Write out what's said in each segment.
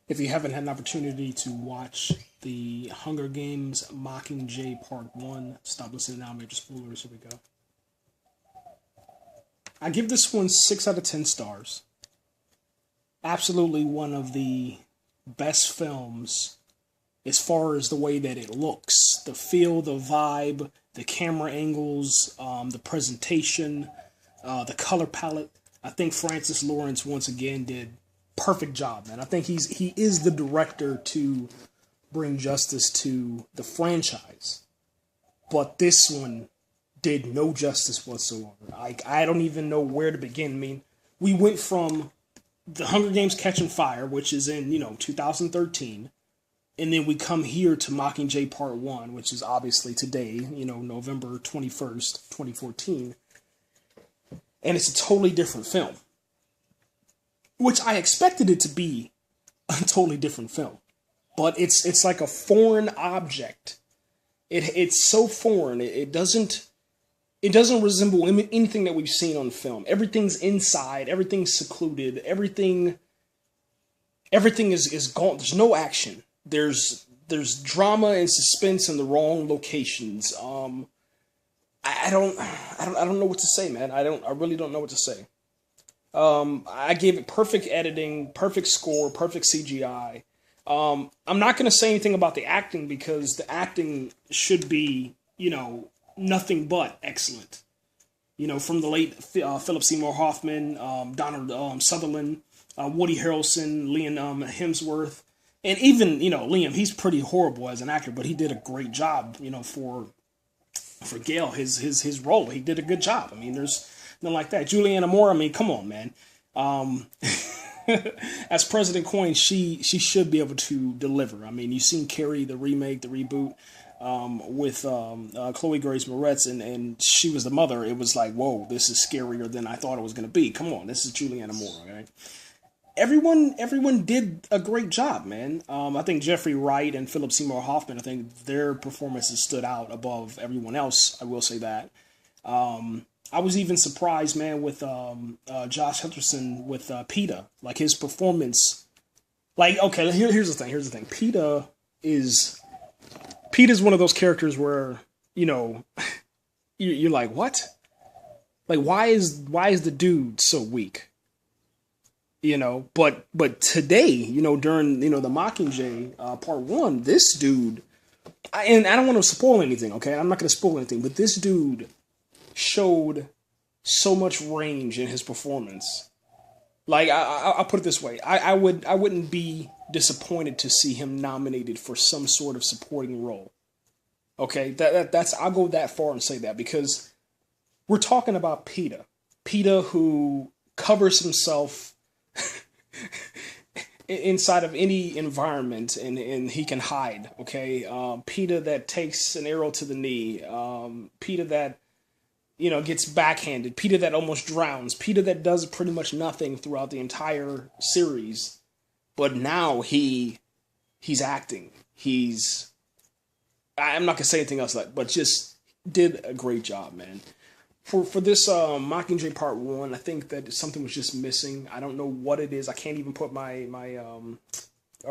If you haven't had an opportunity to watch the Hunger Games Mockingjay Part 1, stop listening now, major spoilers, here we go. I give this one 6 out of 10 stars. Absolutely one of the best films as far as the way that it looks, the feel, the vibe, the camera angles, the presentation, the color palette. I think Francis Lawrence once again did perfect job, man. I think he is the director to bring justice to the franchise, but this one did no justice whatsoever. I don't even know where to begin. I mean, we went from the Hunger Games Catching Fire, which is in 2013, and then we come here to Mockingjay Part 1, which is obviously today, November 21st, 2014, and it's a totally different film. Which I expected it to be a totally different film. But it's like a foreign object. It's so foreign. It doesn't resemble anything that we've seen on film. Everything's inside, everything's secluded, everything is gone. There's no action. There's drama and suspense in the wrong locations. I don't know what to say, man. I really don't know what to say. I gave it perfect editing, perfect score, perfect CGI. I'm not going to say anything about the acting because the acting should be, nothing but excellent. From the late Philip Seymour Hoffman, Donald Sutherland, Woody Harrelson, Liam Hemsworth, and even, Liam, he's pretty horrible as an actor, but he did a great job, for Gale, his role. He did a good job. I mean, there's nothing like that. Julianne Moore, I mean, come on, man. As President Coin, she should be able to deliver. I mean, you've seen Carrie, the remake, the reboot, with Chloe Grace Moretz, and she was the mother. It was like, whoa, this is scarier than I thought it was going to be. Come on, this is Julianne Moore, okay? Everyone did a great job, man. I think Jeffrey Wright and Philip Seymour Hoffman, I think their performances stood out above everyone else. I will say that. I was even surprised, man, with Josh Hutcherson with Peeta. Like, his performance. Like, okay, here's the thing. Peeta's one of those characters where, you're like, what? Like, why is the dude so weak? But today, during, the Mockingjay Part 1, this dude, and I don't want to spoil anything, okay? I'm not going to spoil anything, but this dude showed so much range in his performance. Like, I'll put it this way. I wouldn't be disappointed to see him nominated for some sort of supporting role. Okay? That's I'll go that far and say that, because we're talking about Peeta. Peeta, who covers himself inside of any environment, and he can hide, okay? Peeta that takes an arrow to the knee. Peeta that, gets backhanded. Peeta that almost drowns. Peeta that does pretty much nothing throughout the entire series. But now he's acting. I'm not going to say anything else, but just did a great job, man. For this Mockingjay Part 1, I think that something was just missing. I don't know what it is. I can't even put or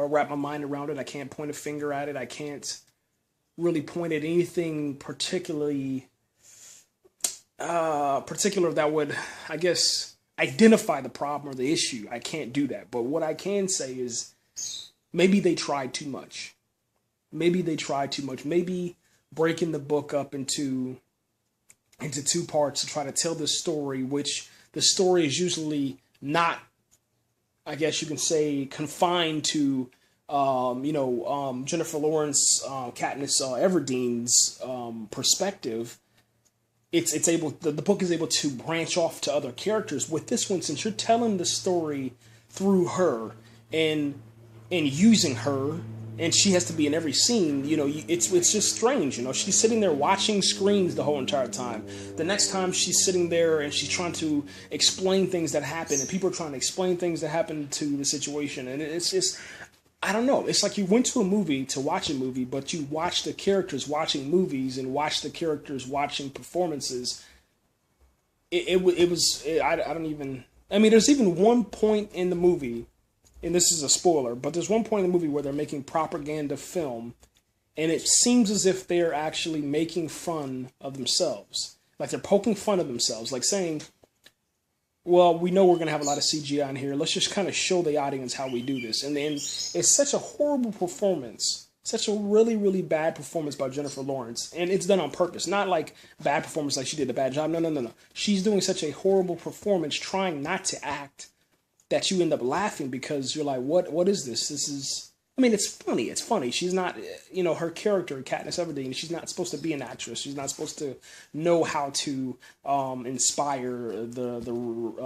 wrap my mind around it. I can't point a finger at it. I can't really point at anything particular that would, I guess, identify the problem or the issue. I can't do that. But what I can say is maybe they tried too much. Maybe breaking the book up into 2 parts to try to tell this story, which the story is usually not, I guess you can say, confined to, Jennifer Lawrence, Katniss Everdeen's perspective. The book is able to branch off to other characters. With this one, since you're telling the story through her and using her, and she has to be in every scene, it's just strange, She's sitting there watching screens the whole entire time. The next time she's sitting there and she's trying to explain things that happen, and people are trying to explain things that happen to the situation, and it's just, I don't know. It's like you went to a movie to watch a movie, but you watch the characters watching movies and watch the characters watching performances. I don't even... I mean, there's even one point in the movie and this is a spoiler, but there's one point in the movie where they're making propaganda film, and it seems as if they're actually making fun of themselves. Like they're poking fun of themselves, like saying, well, we know we're going to have a lot of CGI in here. Let's just kind of show the audience how we do this. And then it's such a horrible performance, such a really, really bad performance by Jennifer Lawrence. And it's done on purpose. Not like bad performance like she did a bad job. No. She's doing such a horrible performance trying not to act that you end up laughing because you're like, what is this? This is, I mean, it's funny. She's not, her character, Katniss Everdeen, she's not supposed to be an actress. She's not supposed to know how to inspire the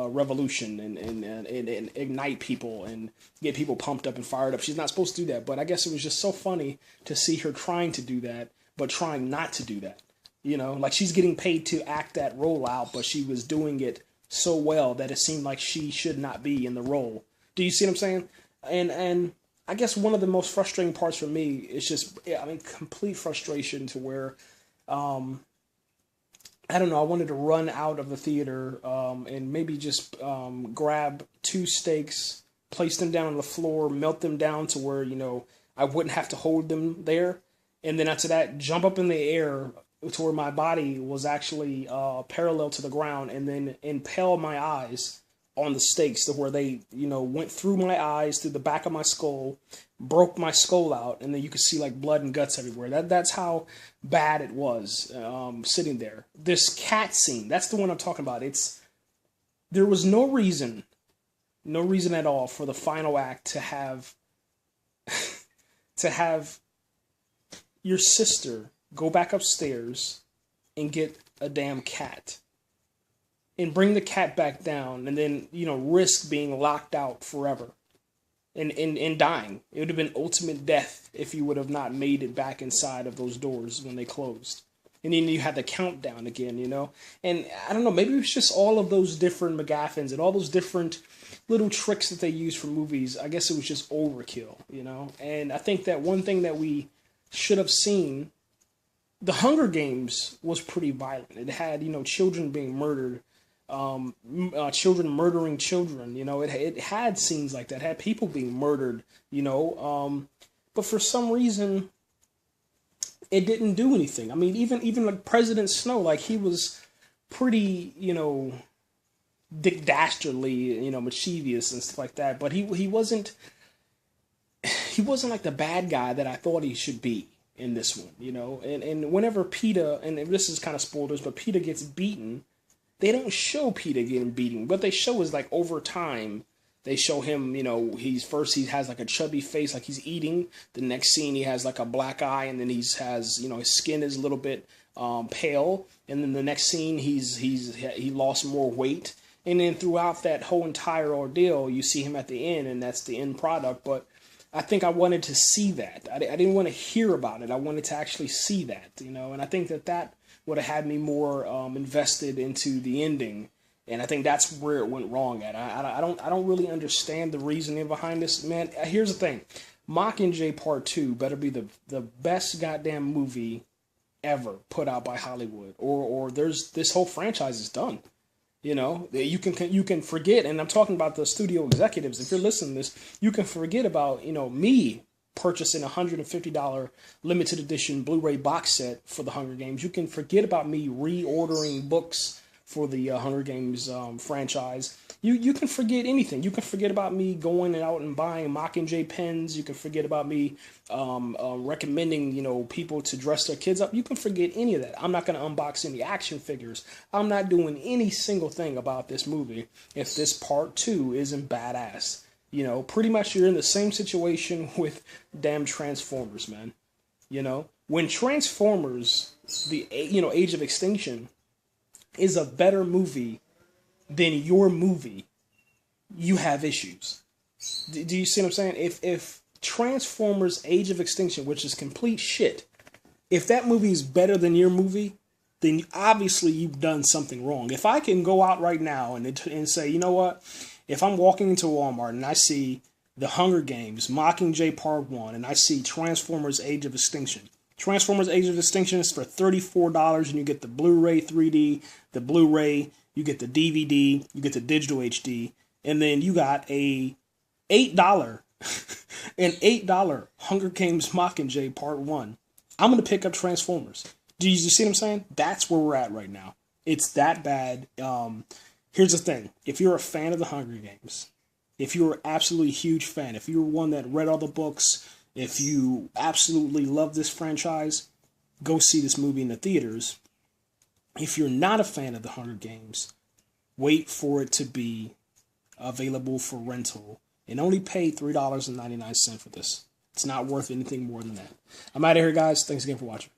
revolution and ignite people and get people pumped up and fired up. She's not supposed to do that. But I guess it was just so funny to see her trying to do that, but trying not to do that. Like she's getting paid to act that role out, but she was doing it so well that it seemed like she should not be in the role. Do you see what I'm saying? And I guess one of the most frustrating parts for me is just, complete frustration to where, I don't know, I wanted to run out of the theater and maybe just grab 2 steaks, place them down on the floor, melt them down to where, I wouldn't have to hold them there. And then after that, jump up in the air to where my body was actually parallel to the ground and then impale my eyes on the stakes to where they, went through my eyes, through the back of my skull, broke my skull out, and then you could see like blood and guts everywhere. That's how bad it was sitting there. This cat scene, that's the one I'm talking about. There was no reason at all for the final act to have your sister go back upstairs and get a damn cat and bring the cat back down and then, risk being locked out forever and dying. It would have been ultimate death if you would have not made it back inside of those doors when they closed. And then you had the countdown again, And I don't know, maybe it was just all of those different MacGuffins and all those different little tricks that they use for movies. I guess it was just overkill, And I think that one thing that we should have seen, The Hunger Games was pretty violent. It had, children being murdered, children murdering children. It had scenes like that. It had people being murdered. But for some reason, it didn't do anything. I mean, even like President Snow, like he was pretty, Dick Dastardly, mischievous and stuff like that. But he wasn't like the bad guy that I thought he should be in this one, and whenever Peeta, and this is kind of spoilers, but Peeta gets beaten, they don't show Peeta getting beaten. What they show is like over time, they show him, he has like a chubby face, like he's eating. The next scene, he has like a black eye, and then his skin is a little bit pale. And then the next scene, he lost more weight. And then throughout that whole entire ordeal, you see him at the end, and that's the end product. But I think I wanted to see that. I didn't want to hear about it. I wanted to actually see that, And I think that would have had me more invested into the ending. And I think that's where it went wrong at. I don't really understand the reasoning behind this, man. Here's the thing: Mockingjay Part 2 better be the best goddamn movie ever put out by Hollywood, or this whole franchise is done. You can forget, and I'm talking about the studio executives. If you're listening to this, you can forget about, me purchasing a $150 limited edition Blu-ray box set for the Hunger Games. You can forget about me reordering books for the Hunger Games franchise. You can forget anything. You can forget about me going out and buying Mockingjay pens. You can forget about me recommending, people to dress their kids up. You can forget any of that. I'm not going to unbox any action figures. I'm not doing any single thing about this movie if this Part 2 isn't badass. Pretty much you're in the same situation with damn Transformers, man. When Transformers, the Age of Extinction, is a better movie than your movie, you have issues. Do you see what I'm saying? If Transformers Age of Extinction, which is complete shit, if that movie is better than your movie, then obviously you've done something wrong. If I can go out right now and say, you know what? If I'm walking into Walmart and I see The Hunger Games, Mockingjay Part 1, and I see Transformers Age of Extinction. Transformers Age of Extinction is for $34, and you get the Blu-ray 3D, the Blu-ray, you get the DVD, you get the digital HD, and then you got a $8 an $8 Hunger Games Mockingjay Part 1. I'm going to pick up Transformers. Do you see what I'm saying? That's where we're at right now. It's that bad. Here's the thing. If you're a fan of the Hunger Games, if you're an absolutely huge fan, if you're one that read all the books, if you absolutely love this franchise, go see this movie in the theaters. If you're not a fan of the Hunger Games, wait for it to be available for rental and only pay $3.99 for this. It's not worth anything more than that. I'm out of here, guys. Thanks again for watching.